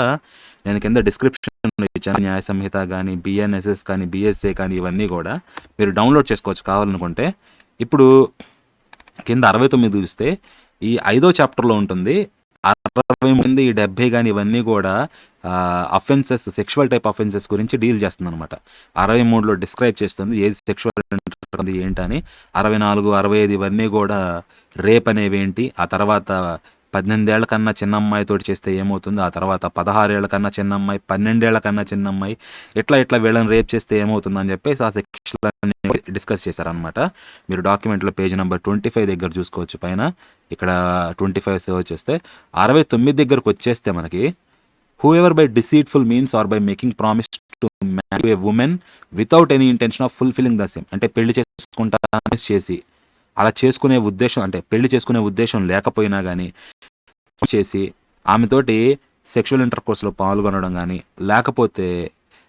నేను కింద డిస్క్రిప్షన్లో ఇచ్చాను. న్యాయ సంహిత కానీ, బిఎన్ఎస్ఎస్ కానీ, బిఎస్ఏ కానీ, ఇవన్నీ కూడా మీరు డౌన్లోడ్ చేసుకోవచ్చు కావాలనుకుంటే. ఇప్పుడు కింద 69 చూస్తే ఈ 5వ చాప్టర్లో ఉంటుంది. 68, 70 కానీ ఇవన్నీ కూడా అఫెన్సెస్, సెక్షువల్ టైప్ అఫెన్సెస్ గురించి డీల్ చేస్తుంది అనమాట. 63లో డిస్క్రైబ్ చేస్తుంది ఏది సెక్షువల్ ఏంటని. 64, 65 ఇవన్నీ కూడా రేప్ అనేవి ఏంటి, ఆ తర్వాత 18 ఏళ్ల కన్నా చిన్న అమ్మాయితోటి చేస్తే ఏమవుతుంది, ఆ తర్వాత 16 ఏళ్ల కన్నా చిన్న అమ్మాయి, 12 ఏళ్ల కన్నా చిన్న అమ్మాయి, ఇట్లా వీళ్ళని రేప్ చేస్తే ఏమవుతుంది అని చెప్పేసి ఆ సెక్షన్లన్నీ డిస్కస్ చేశారనమాట. మీరు డాక్యుమెంట్లో పేజ్ నెంబర్ 25 దగ్గర చూసుకోవచ్చు. పైన ఇక్కడ 25 సేవ్ చేస్తే 69 దగ్గరకు వచ్చేస్తే మనకి whoever by deceitful means or by making promise to marry a woman without any intention of fulfilling the same, అంటే పెళ్లి చేసుకుంటా చేసి అలా చేసుకునే ఉద్దేశం, అంటే పెళ్లి చేసుకునే ఉద్దేశం లేకపోయినా కానీ చేసి ఆమెతోటి సెక్షువల్ ఇంటర్ కోర్స్లో పాల్గొనడం కానీ, లేకపోతే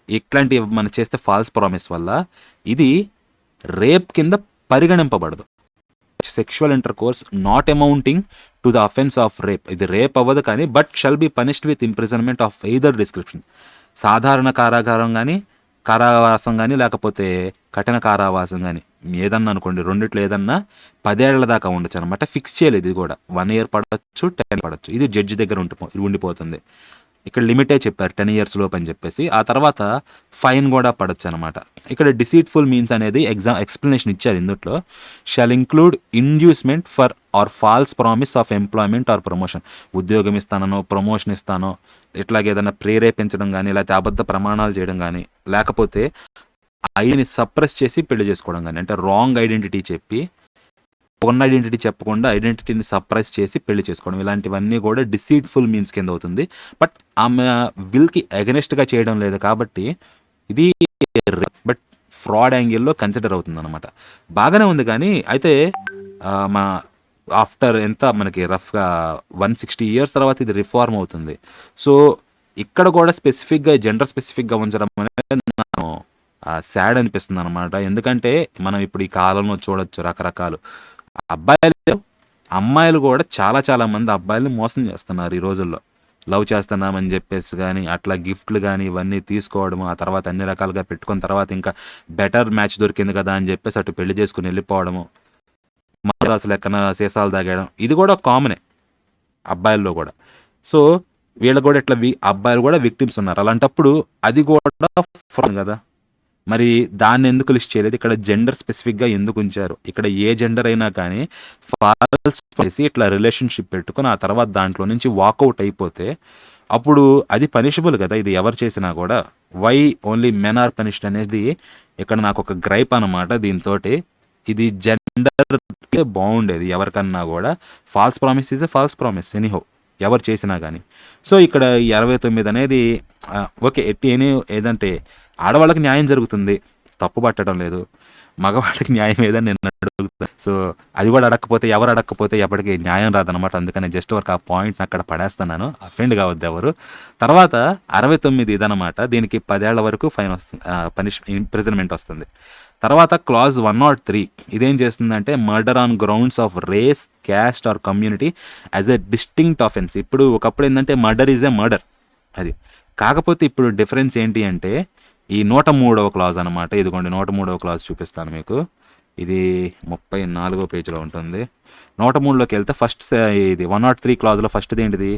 ఇట్లాంటి మనం చేస్తే ఫాల్స్ ప్రామిస్ వల్ల ఇది రేప్ కింద పరిగణింపబడదు. Sexual intercourse not amounting to the offence of rape, ఇది రేప్ అవ్వదు కానీ, but shall be punished with imprisonment of either description, సాధారణ కారాగారం కానీ, కారావాసం కానీ, లేకపోతే కఠిన కారావాసం కానీ, ఏదన్నా అనుకోండి, రెండిట్లో ఏదన్నా 10 ఏళ్ల దాకా ఉండొచ్చు అనమాట. ఫిక్స్ చేయలేదు, ఇది కూడా 1 year పడవచ్చు, 10 పడవచ్చు. ఇది జడ్జి దగ్గర ఉండిపోతుంది. ఇక్కడ లిమిటే చెప్పారు 10 years లోపు అని చెప్పేసి. ఆ తర్వాత ఫైన్ కూడా పడవచ్చు అనమాట. ఇక్కడ డిసీట్ఫుల్ మీన్స్ అనేది ఎక్స్ప్లెనేషన్ ఇచ్చారు ఇందులో. Shall include inducement for or false promise of employment or promotion, ఉద్యోగం ఇస్తానో, ప్రమోషన్ ఇస్తానో, ఇట్లాగే ఏదైనా ప్రేరేపించడం కానీ, లేకపోతే అబద్ధ ప్రమాణాలు చేయడం కానీ, లేకపోతే ఐడిని సప్రెస్ చేసి పెళ్లి చేసుకోవడం కానీ, అంటే రాంగ్ ఐడెంటిటీ చెప్పి ఉన్న ఐడెంటిటీ చెప్పకుండా ఐడెంటిటీని సప్రెస్ చేసి పెళ్లి చేసుకోవడం, ఇలాంటివన్నీ కూడా డిసీట్ఫుల్ మీన్స్ కింద అవుతుంది. బట్ ఆమె విల్కి అగెనెస్ట్గా చేయడం లేదు కాబట్టి ఇది బట్ ఫ్రాడ్ యాంగిల్లో కన్సిడర్ అవుతుంది అనమాట. బాగానే ఉంది కానీ, అయితే మా ఆఫ్టర్ ఎంత మనకి రఫ్గా 160 years తర్వాత ఇది రిఫార్మ్ అవుతుంది. సో ఇక్కడ కూడా స్పెసిఫిక్గా జెండర్ స్పెసిఫిక్గా ఉంచడం అనేది నాకు సాడ్ అనిపిస్తుంది అనమాట. ఎందుకంటే మనం ఇప్పుడు ఈ కాలంలో చూడొచ్చు రకరకాలు అబ్బాయిలు, అమ్మాయిలు కూడా చాలా మంది అబ్బాయిల్ని మోసం చేస్తున్నారు ఈ రోజుల్లో. లవ్ చేస్తున్నామని చెప్పేసి కానీ, అట్లా గిఫ్ట్లు కానీ ఇవన్నీ తీసుకోవడం, ఆ తర్వాత అన్ని రకాలుగా పెట్టుకున్న తర్వాత ఇంకా బెటర్ మ్యాచ్ దొరికింది కదా అని చెప్పేసి అటు పెళ్లి చేసుకుని వెళ్ళిపోవడము, అసలు ఎక్కన సీసాలు తాగడం, ఇది కూడా కామనే అబ్బాయిల్లో కూడా. సో వీళ్ళు కూడా ఇట్లా అబ్బాయిలు కూడా విక్టిమ్స్ ఉన్నారు. అలాంటప్పుడు అది కూడా కదా, మరి దాన్ని ఎందుకు లిస్ట్ చేయలేదు? ఇక్కడ జెండర్ స్పెసిఫిక్గా ఎందుకు ఉంచారు? ఇక్కడ ఏ జెండర్ అయినా కానీ ఫాల్స్ చేసి ఇట్లా రిలేషన్షిప్ పెట్టుకుని ఆ తర్వాత దాంట్లో నుంచి వాకౌట్ అయిపోతే అప్పుడు అది పనిషబుల్ కదా, ఇది ఎవరు చేసినా కూడా. Why only men are punished అనేది ఇక్కడ నాకు ఒక గ్రైప్ అనమాట. దీంతో ఇది జెండర్ బాగుండేది ఎవరికన్నా కూడా. Falls promise is a false promise anyhow, ఎవరు చేసినా కానీ. సో ఇక్కడ 69 అనేది ఓకే, ఏదంటే ఆడవాళ్ళకి న్యాయం జరుగుతుంది, తప్పు పట్టడం లేదు. మగవాళ్ళకి న్యాయం ఏదని నేను అడుగుతాను. సో అది కూడా ఎవరు అడగకపోతే ఎప్పటికీ న్యాయం రాదనమాట. అందుకని జస్ట్ వరకు ఆ పాయింట్ని అక్కడ పడేస్తున్నాను, అఫెండ్ కావద్దు ఎవరు. తర్వాత 69 ఇదనమాట. దీనికి 10 ఏళ్ల వరకు ఫైన్ వస్తుంది, ఇంప్రిజన్మెంట్ వస్తుంది. తర్వాత క్లాజ్ 103 ఇదేం చేస్తుందంటే murder on grounds of race, caste or community as a distinct offence. ఇప్పుడు ఒకప్పుడు ఏంటంటే మర్డర్ ఈజ్ ఎ మర్డర్ అది. కాకపోతే ఇప్పుడు డిఫరెన్స్ ఏంటి అంటే ఈ 103వ క్లాజ్ అనమాట. ఇదిగోండి 103వ క్లాజ్ చూపిస్తాను మీకు. ఇది 34వ పేజీలో ఉంటుంది. 103లోకి వెళ్తే ఫస్ట్ ఇది 103 క్లాజ్లో ఫస్ట్ది ఏంటిది?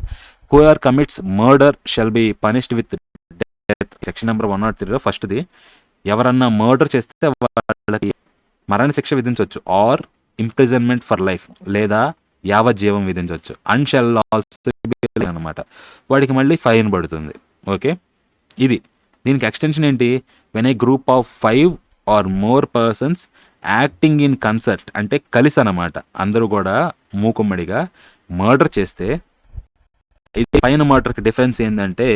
Who or commits murder shall be punished with death. Section number 103లో ఫస్ట్ది, ఎవరన్నా మర్డర్ చేస్తే వాళ్ళకి మరణ శిక్ష విధించవచ్చు, ఆర్ ఇంప్రిజన్మెంట్ ఫర్ లైఫ్, లేదా యావజ్జీవం విధించవచ్చు. అండ్ షెల్ ఆల్సో అనమాట, వాడికి మళ్ళీ ఫైన్ పడుతుంది. ఓకే, ఇది దీనికి ఎక్స్టెన్షన్ ఏంటి? When a group of 5 or more persons acting in concert, అంటే కలిసి అనమాట, అందరూ కూడా మూకుమ్మడిగా మర్డర్ చేస్తే. ఇది పైన మర్డర్కి డిఫరెన్స్ ఏంటంటే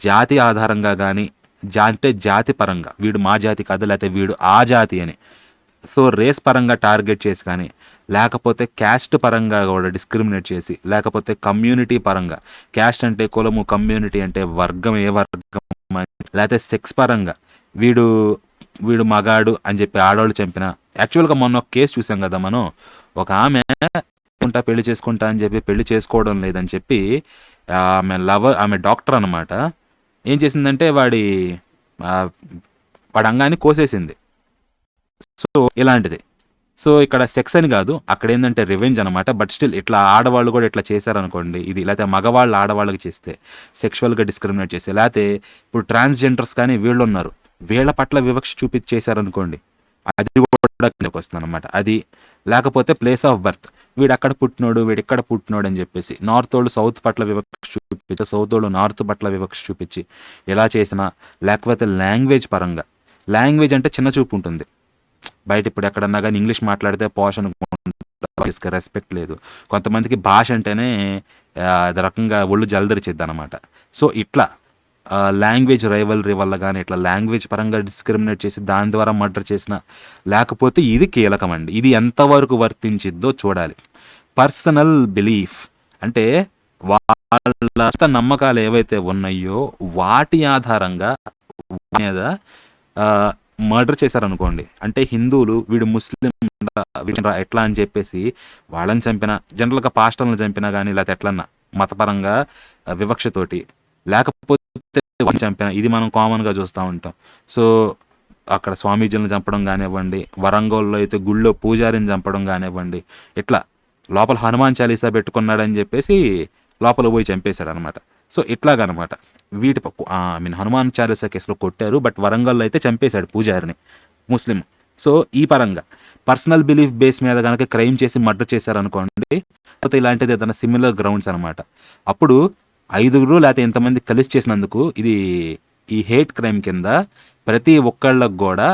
జాతి ఆధారంగా కానీ, అంటే జాతి పరంగా వీడు మా జాతి కాదు, లేకపోతే వీడు ఆ జాతి అని, సో రేస్ పరంగా టార్గెట్ చేసి కానీ, లేకపోతే క్యాస్ట్ పరంగా కూడా డిస్క్రిమినేట్ చేసి, లేకపోతే కమ్యూనిటీ పరంగా, క్యాస్ట్ అంటే కులము, కమ్యూనిటీ అంటే వర్గం, ఏ వర్గం అని, లేకపోతే సెక్స్ పరంగా వీడు వీడు మగాడు అని చెప్పి ఆడవాళ్ళు చంపిన. యాక్చువల్గా మొన్న ఒక కేసు చూసాం కదా మనం, ఒక ఆమె పెళ్లి చేసుకుంటా అని చెప్పి పెళ్లి చేసుకోవడం లేదని చెప్పి ఆమె డాక్టర్ అనమాట, ఏం చేసిందంటే వాడి అంగాన్ని కోసేసింది. సో ఇలాంటిది. సో ఇక్కడ సెక్స్ అని కాదు, అక్కడ ఏంటంటే రివెంజ్ అనమాట. బట్ స్టిల్ ఇట్లా ఆడవాళ్ళు కూడా ఇట్లా చేశారనుకోండి, ఇది లేకపోతే మగవాళ్ళు ఆడవాళ్ళకి చేస్తే సెక్షువల్గా డిస్క్రిమినేట్ చేస్తే, లేకపోతే ఇప్పుడు ట్రాన్స్జెండర్స్ కానీ వీళ్ళు ఉన్నారు, వీళ్ళ పట్ల వివక్ష చూపించేశారనుకోండి, అది కూడా కిందకు వస్తుంది అనమాట. అది లేకపోతే ప్లేస్ ఆఫ్ బర్త్, వీడు అక్కడ పుట్టినోడు వీడు ఇక్కడ పుట్టినోడు అని చెప్పేసి నార్త్ వాళ్ళు సౌత్ పట్ల వివక్ష చూపించి, సౌత్ వాళ్ళు నార్త్ పట్ల వివక్ష చూపించి ఎలా చేసినా, లేకపోతే లాంగ్వేజ్ పరంగా, లాంగ్వేజ్ అంటే చిన్న చూపు ఉంటుంది బయట. ఇప్పుడు ఎక్కడన్నా కానీ ఇంగ్లీష్ మాట్లాడితే పాష్ అనుకుంటా, రెస్పెక్ట్ లేదు. కొంతమందికి భాష అంటేనే అది రకంగా ఒళ్ళు జలదరిచిద్ది అనమాట. సో ఇట్లా లాంగ్వేజ్ రైవల్రీ వల్ల కానీ ఇట్లా లాంగ్వేజ్ పరంగా డిస్క్రిమినేట్ చేసి దాని ద్వారా మర్డర్ చేసిన, లేకపోతే ఇది కీలకం అండి, ఇది ఎంతవరకు వర్తించిద్దో చూడాలి. పర్సనల్ బిలీఫ్ అంటే వాళ్ళ నమ్మకాలు ఏవైతే ఉన్నాయో వాటి ఆధారంగా మీద మర్డర్ చేశారనుకోండి, అంటే హిందువులు వీడు ముస్లిం ఎట్లా అని చెప్పేసి వాళ్ళని చంపినా, జనరల్గా పాస్టర్లను చంపినా కానీ, లేకపోతే ఎట్లన్నా మతపరంగా వివక్షతోటి, లేకపోతే చంపిన, ఇది మనం కామన్గా చూస్తూ ఉంటాం. సో అక్కడ స్వామీజీలను చంపడం కానివ్వండి, వరంగల్లో అయితే గుళ్ళో పూజారిని చంపడం కానివ్వండి, ఇట్లా లోపల హనుమాన్ చాలీసా పెట్టుకున్నాడని చెప్పేసి లోపల పోయి చంపేశాడు అనమాట. సో ఇట్లాగనమాట వీటి హనుమాన్ చాలీసా కేసులో కొట్టారు, బట్ వరంగల్లో అయితే చంపేశాడు పూజారిని, ముస్లిం. సో ఈ పరంగా పర్సనల్ బిలీఫ్ బేస్ మీద కనుక క్రైమ్ చేసి మర్డర్ చేశారనుకోండి, లేకపోతే ఇలాంటిది ఏదైనా సిమిలర్ గ్రౌండ్స్ అనమాట, అప్పుడు 5 లేకపోతే ఎంతమంది కలిసి చేసినందుకు ఇది ఈ హేట్ క్రైమ్ కింద ప్రతి ఒక్కళ్ళకు కూడా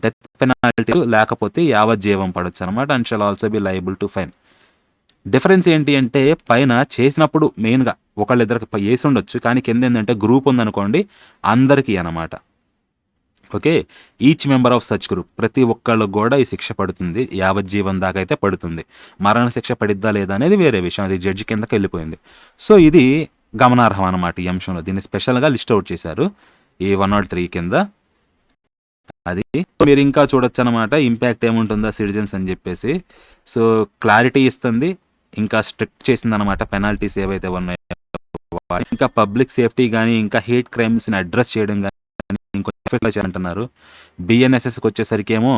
డెత్ పెనాల్టీ లేకపోతే యావజ్జీవం పడవచ్చు అనమాట. And shall also be liable to fine. Difference ఏంటి అంటే పైన చేసినప్పుడు మెయిన్గా ఒకళ్ళిద్దరికి వేసి ఉండొచ్చు, కానీ కింద ఏంటంటే గ్రూప్ ఉందనుకోండి అందరికీ అనమాట. Okay, each member of such group, ప్రతి ఒక్కళ్ళకు కూడా ఈ శిక్ష పడుతుంది, యావజ్జీవం దాకా అయితే పడుతుంది. మరణ శిక్ష పడిద్దా లేదా అనేది వేరే విషయం, అది జడ్జి కిందకి వెళ్ళిపోయింది. సో ఇది గమనార్హం అనమాట ఈ అంశంలో, దీన్ని స్పెషల్గా లిస్ట్ అవుట్ చేశారు ఈ 103 కింద. అది మీరు ఇంకా చూడొచ్చు అనమాట, ఇంపాక్ట్ ఏముంటుందా సిటిజన్స్ అని చెప్పేసి. సో క్లారిటీ ఇస్తుంది, ఇంకా స్ట్రిక్ట్ చేసింది అనమాట పెనాల్టీస్ ఏవైతే ఉన్నాయో, ఇంకా పబ్లిక్ సేఫ్టీ కానీ, ఇంకా హేట్ క్రైమ్స్ని అడ్రస్ చేయడం కానీ ఇంకొంచెం అంటున్నారు. బిఎన్ఎస్ఎస్కి వచ్చేసరికి ఏమో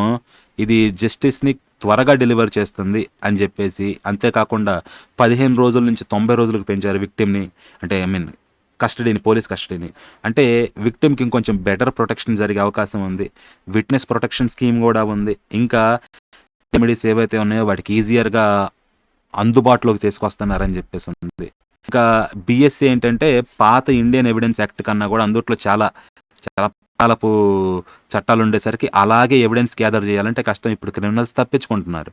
ఇది జస్టిస్ని త్వరగా డెలివర్ చేస్తుంది అని చెప్పేసి, అంతేకాకుండా 15 రోజుల నుంచి 90 రోజులకు పెంచారు విక్టిమ్ని, అంటే కస్టడీని, పోలీస్ కస్టడీని. అంటే విక్టిమ్కి ఇంకొంచెం బెటర్ ప్రొటెక్షన్ జరిగే అవకాశం ఉంది, విట్నెస్ ప్రొటెక్షన్ స్కీమ్ కూడా ఉంది, ఇంకా రెమెడీస్ ఏవైతే ఉన్నాయో వాటికి ఈజియర్గా అందుబాటులోకి తీసుకొస్తున్నారని చెప్పేసి ఉంది. ఇంకా బిఎస్సి ఏంటంటే పాత ఇండియన్ ఎవిడెన్స్ యాక్ట్ కన్నా కూడా అందుట్లో చాలా చాలా కాలపు చట్టాలు ఉండేసరికి అలాగే ఎవిడెన్స్ గ్యాదర్ చేయాలంటే కష్టం, ఇప్పుడు క్రిమినల్స్ తప్పించుకుంటున్నారు.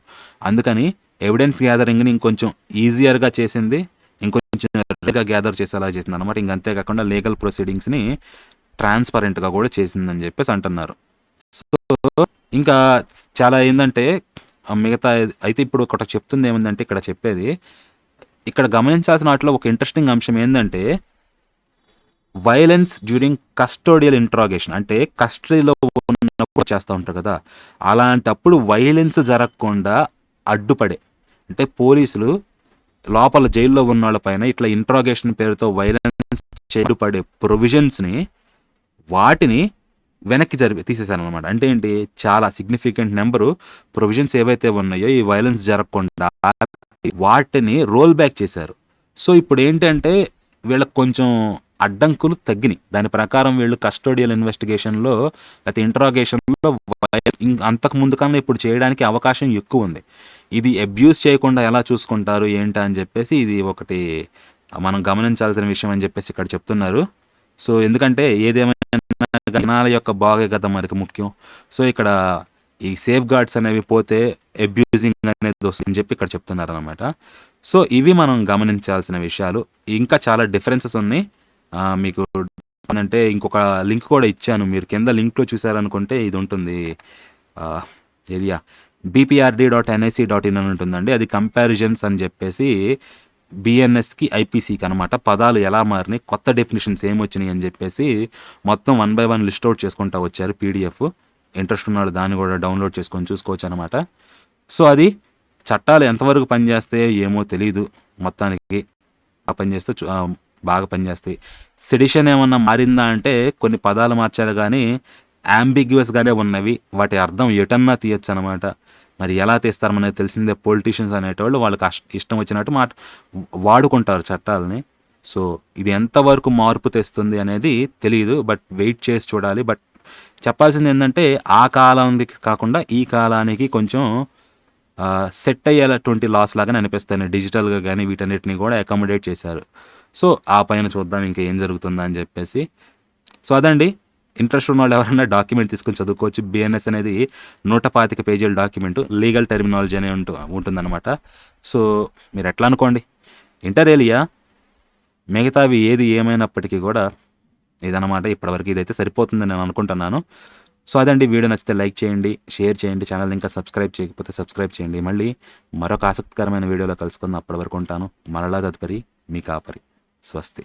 అందుకని ఎవిడెన్స్ గ్యాదరింగ్ని ఇంకొంచెం ఈజియర్గా చేసింది, ఇంకొంచెం గా గ్యాదర్ చేసేలా చేసింది అనమాట. ఇంక అంతేకాకుండా లీగల్ ప్రొసీడింగ్స్ని ట్రాన్స్పరెంట్గా కూడా చేసిందని చెప్పేసి అంటున్నారు. సో ఇంకా చాలా ఏంటంటే మిగతా అయితే ఇప్పుడు ఒకటి చెప్తుంది ఏముందంటే, ఇక్కడ చెప్పేది, ఇక్కడ గమనించాల్సిన వాటిలో ఒక ఇంట్రెస్టింగ్ అంశం ఏంటంటే వైలెన్స్ డ్యూరింగ్ కస్టోడియల్ ఇంట్రాగేషన్, అంటే కస్టడీలో ఉన్నప్పుడు చేస్తూ ఉంటారు కదా, అలాంటప్పుడు వైలెన్స్ జరగకుండా అడ్డుపడే, అంటే పోలీసులు లోపల జైల్లో ఉన్న వాళ్ళపైన ఇట్లా ఇంట్రాగేషన్ పేరుతో వైలెన్స్ చేయబడే ప్రొవిజన్స్ని వాటిని వెనక్కి తీసేశాను అనమాట. అంటే ఏంటి, చాలా సిగ్నిఫికెంట్ నెంబరు ప్రొవిజన్స్ ఏవైతే ఉన్నాయో ఈ వైలెన్స్ జరగకుండా వాటిని రోల్ బ్యాక్ చేశారు. సో ఇప్పుడు ఏంటంటే వీళ్ళకి కొంచెం అడ్డంకులు తగ్గినాయి. దాని ప్రకారం వీళ్ళు కస్టోడియల్ ఇన్వెస్టిగేషన్లో లేకపోతే ఇంట్రాగేషన్లో అంతకు ముందు కన్నా ఇప్పుడు చేయడానికి అవకాశం ఎక్కువ ఉంది. ఇది అబ్యూస్ చేయకుండా ఎలా చూసుకుంటారు ఏంటా అని చెప్పేసి ఇది ఒకటి మనం గమనించాల్సిన విషయం అని చెప్పేసి ఇక్కడ చెప్తున్నారు. సో ఎందుకంటే ఏదేమైనా జనాల యొక్క భాగగత మనకి ముఖ్యం. సో ఇక్కడ ఈ సేఫ్ గార్డ్స్ అనేవి పోతే అబ్యూజింగ్ అనేది వస్తుందని చెప్పి ఇక్కడ చెప్తున్నారు అనమాట. సో ఇవి మనం గమనించాల్సిన విషయాలు. ఇంకా చాలా డిఫరెన్సెస్ ఉన్నాయి. మీకు అంటే ఇంకొక లింక్ కూడా ఇచ్చాను, మీరు కింద లింక్లో చూసారనుకుంటే ఇది ఉంటుంది, ఏరియా bprd.nic.in అని ఉంటుందండి. అది కంపారిజన్స్ అని చెప్పేసి బిఎన్ఎస్కి ఐపీసీకి అనమాట. పదాలు ఎలా మారినాయి, కొత్త డెఫినేషన్స్ ఏమొచ్చినాయి అని చెప్పేసి మొత్తం 1 by 1 లిస్ట్ అవుట్ చేసుకుంటా వచ్చారు పీడిఎఫ్. ఇంట్రెస్ట్ ఉన్న వాళ్ళు దాన్ని కూడా డౌన్లోడ్ చేసుకొని చూసుకోవచ్చు అనమాట. సో అది చట్టాలు ఎంతవరకు పనిచేస్తాయో ఏమో తెలీదు, మొత్తానికి పనిచేస్తే బాగా పనిచేస్తాయి. సెడిషన్ ఏమన్నా మారిందా అంటే కొన్ని పదాలు మార్చారు కానీ అంబిగ్యువస్గానే ఉన్నవి, వాటి అర్థం ఎటన్నా తీయచ్చు అనమాట. మరి ఎలా తీస్తారు మనకి తెలిసిందే, పొలిటీషియన్స్ అనేటోళ్ళు వాళ్ళకి ఇష్టం వచ్చినట్టు వాడుకుంటారు చట్టాలని. సో ఇది ఎంతవరకు మార్పు తెస్తుంది అనేది తెలియదు, బట్ వెయిట్ చేసి చూడాలి. బట్ చెప్పాల్సింది ఏంటంటే ఆ కాలానికి కాకుండా ఈ కాలానికి కొంచెం సెట్ అయ్యేటువంటి లాస్ లాగానే అనిపిస్తాయి. డిజిటల్గా కానీ వీటన్నిటిని కూడా అకామిడేట్ చేశారు. సో ఆ పైన చూద్దాం ఇంకా ఏం జరుగుతుందా అని చెప్పేసి. సో అదండి, ఇంట్రెస్ట్ ఉన్న వాళ్ళు ఎవరైనా డాక్యుమెంట్ తీసుకొని చదువుకోవచ్చు. బిఎన్ఎస్ అనేది 125 పేజీల డాక్యుమెంట్, లీగల్ టెర్మినాలజీ అనే ఉంటుందన్నమాట. సో మీరు ఎట్లా అనుకోండి, ఇంటర్ ఏలియా మిగతావి ఏది ఏమైనప్పటికీ కూడా ఇదన్నమాట. ఇప్పటివరకు ఇదైతే సరిపోతుందని నేను అనుకుంటున్నాను. సో అదండి, వీడియో నచ్చితే లైక్ చేయండి, షేర్ చేయండి, ఛానల్ ఇంకా సబ్స్క్రైబ్ చేయకపోతే సబ్స్క్రైబ్ చేయండి. మళ్ళీ మరొక ఆసక్తికరమైన వీడియోలో కలుసుకుందాం. అప్పటి వరకు ఉంటాను. మరలా తదుపరి మీ కాపరి. స్వస్తి.